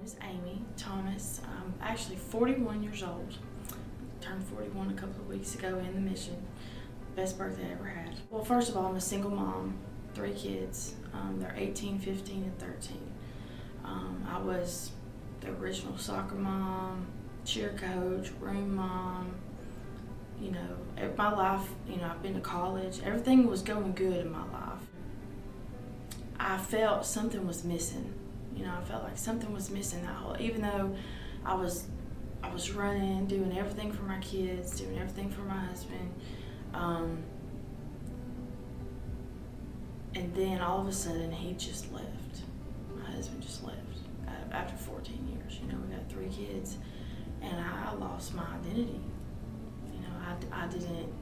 is Amy Thomas. I'm actually 41 years old. Turned 41 a couple of weeks ago in the mission. Best birthday I ever had. Well, first of all, I'm a single mom, 3 kids. They're 18, 15, and 13. I was the original soccer mom, cheer coach, room mom. You know, my life, I've been to college. Everything was going good in my life. I felt something was missing. I felt like something was missing even though I was running, doing everything for my kids, doing everything for my husband. And then all of a sudden he just left. My husband just left after 14 years. We got 3 kids, and I lost my identity. I didn't,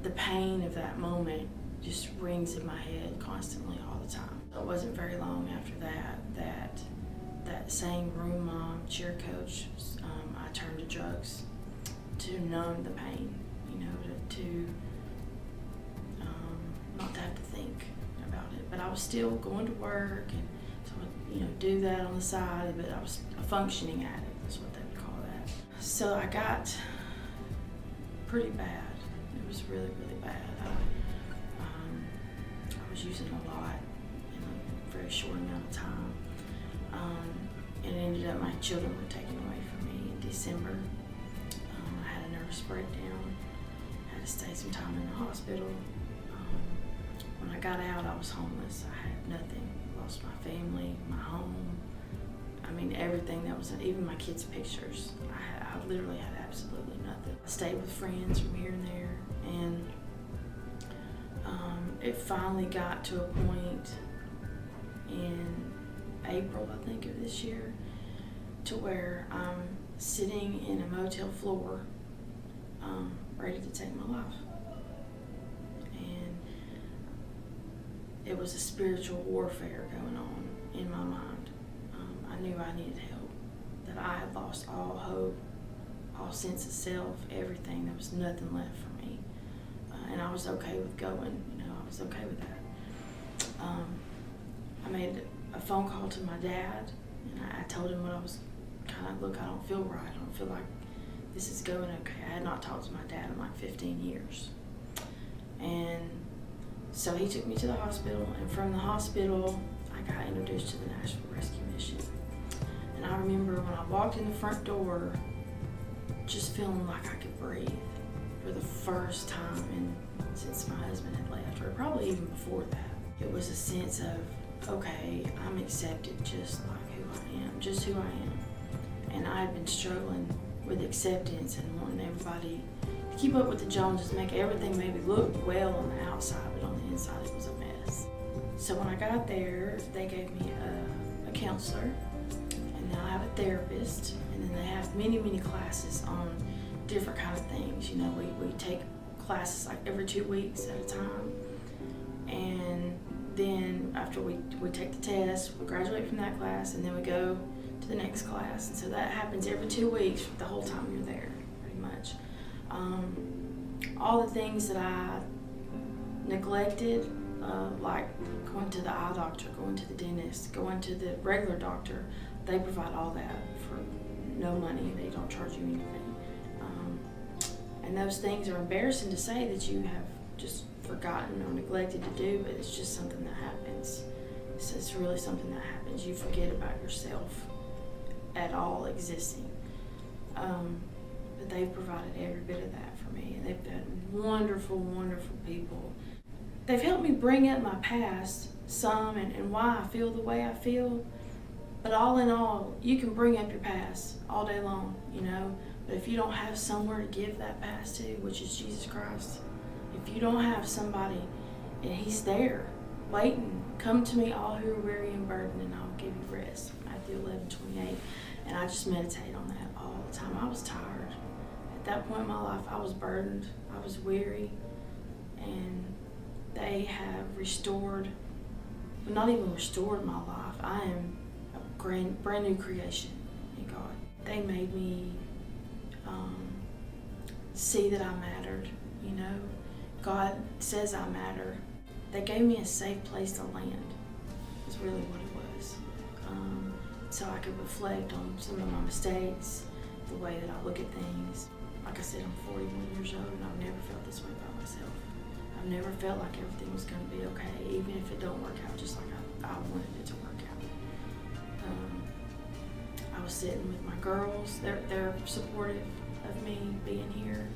the pain of that moment just rings in my head constantly all the time. It wasn't very long after that same room mom, cheer coach, I turned to drugs to numb the pain, to not to have to think about it. But I was still going to work and do that on the side, but I was a functioning addict, that's what they would call that. So I got pretty bad. It was really, really bad. I was using a lot in a very short amount of time. And it ended up my children were taken away from me in December. I had a nervous breakdown, had to stay some time in the hospital. When I got out, I was homeless. I had nothing. Lost my family, my home. Everything that was, even my kids' pictures. I literally had absolutely nothing. I stayed with friends from here and there, and it finally got to a point in April, I think, of this year, to where I'm sitting in a motel floor, ready to take my life. And it was a spiritual warfare going on in my mind. I knew I needed help, that I had lost all hope, all sense of self, everything. There was nothing left for me. And I was okay with going, I was okay with that. I made a phone call to my dad, and I told him what I was look, I don't feel right. I don't feel like this is going okay. I had not talked to my dad in like 15 years. And so he took me to the hospital, and from the hospital, I got introduced to the Nashville Rescue Mission. And I remember when I walked in the front door, just feeling like I could breathe for the first time since my husband had left, or probably even before that. It was a sense of, okay, I'm accepted just like who I am, just who I am. And I had been struggling with acceptance and wanting everybody to keep up with the Joneses, make everything maybe look well on the outside, but on the inside it was a mess. So when I got there, they gave me a counselor, and then I have a therapist, and then they have many, many classes on different kind of things. We take classes like every 2 weeks at a time, and then after we take the test, we graduate from that class, and then we go to the next class. And so that happens every 2 weeks the whole time you're there, pretty much. All the things that I neglected, like going to the eye doctor, going to the dentist, going to the regular doctor, they provide all that for no money. They don't charge you anything. And those things are embarrassing to say that you have just forgotten or neglected to do, but it's just something that happens. It's really something that happens. You forget about yourself at all existing. But they've provided every bit of that for me, and they've been wonderful, wonderful people. They've helped me bring up my past some and why I feel the way I feel. But all in all, you can bring up your past all day long, But if you don't have somewhere to give that past to, which is Jesus Christ, if you don't have somebody and He's there, waiting, come to me all who are weary and burdened, and I'll give you rest. Matthew 11:28. And I just meditate on that all the time. I was tired. At that point in my life, I was burdened. I was weary. And they have restored, but not even restored my life. I am a brand new creation in God. They made me see that I mattered, God says I matter. They gave me a safe place to land, is really what it was. so I could reflect on some of my mistakes, the way that I look at things. Like I said, I'm 41 years old and I've never felt this way about myself. I've never felt like everything was going to be okay, even if it don't work out just like I wanted it to work out. I was sitting with my girls. They're supportive of me being here.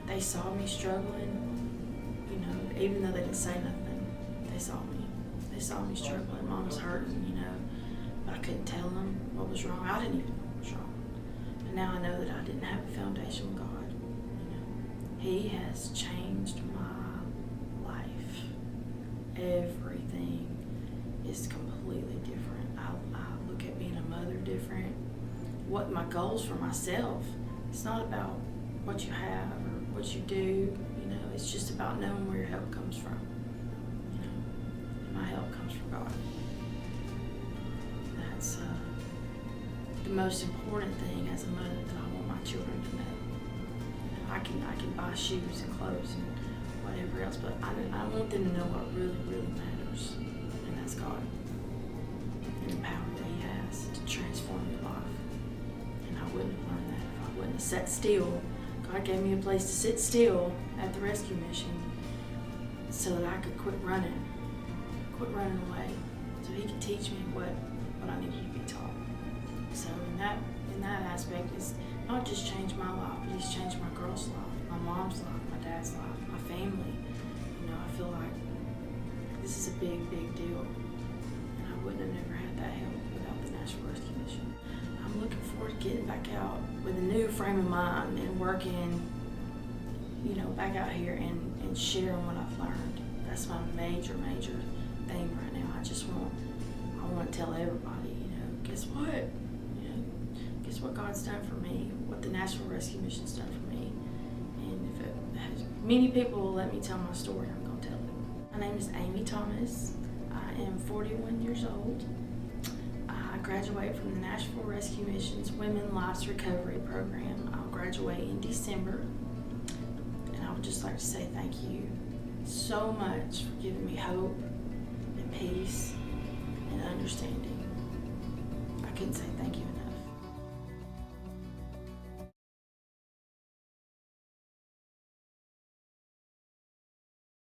They saw me struggling, you know, even though they didn't say nothing, they saw me. They saw me struggling. Mom was hurting, you know, but I couldn't tell them what was wrong. I didn't even know what was wrong. But now I know that I didn't have a foundation with God. You know, He has changed my life. Everything is completely different. I look at being a mother different. What my goals for myself, it's not about what you have or what you do, you know, it's just about knowing where your help comes from. You know, and my help comes from God. That's the most important thing as a mother that I want my children to know. You know, I can buy shoes and clothes and whatever else, but I want them to know what really, really matters, and that's God and the power that He has to transform your life. And I wouldn't have learned that if I wouldn't have sat still. God gave me a place to sit still at the rescue mission so that I could quit running away, so He could teach me what I needed to be taught. So in that aspect, it's not just changed my life, but He's changed my girl's life, my mom's life, my dad's life, my family. You know, I feel like this is a big, big deal, and I wouldn't have never had that help without the Nashville Rescue Mission. I'm looking forward to getting back out with a new frame of mind and working, you know, back out here and sharing what I've learned. That's my major thing right now. I want to tell everybody, you know, guess what? You know, guess what God's done for me, what the Nashville Rescue Mission's done for me. And if many people will let me tell my story, I'm going to tell it. My name is Amy Thomas. I am 41 years old. I graduated from the Nashville Rescue Mission's Women Life's Recovery Program. I'll graduate in December. And I would just like to say thank you so much for giving me hope and peace and understanding. I couldn't say thank you enough.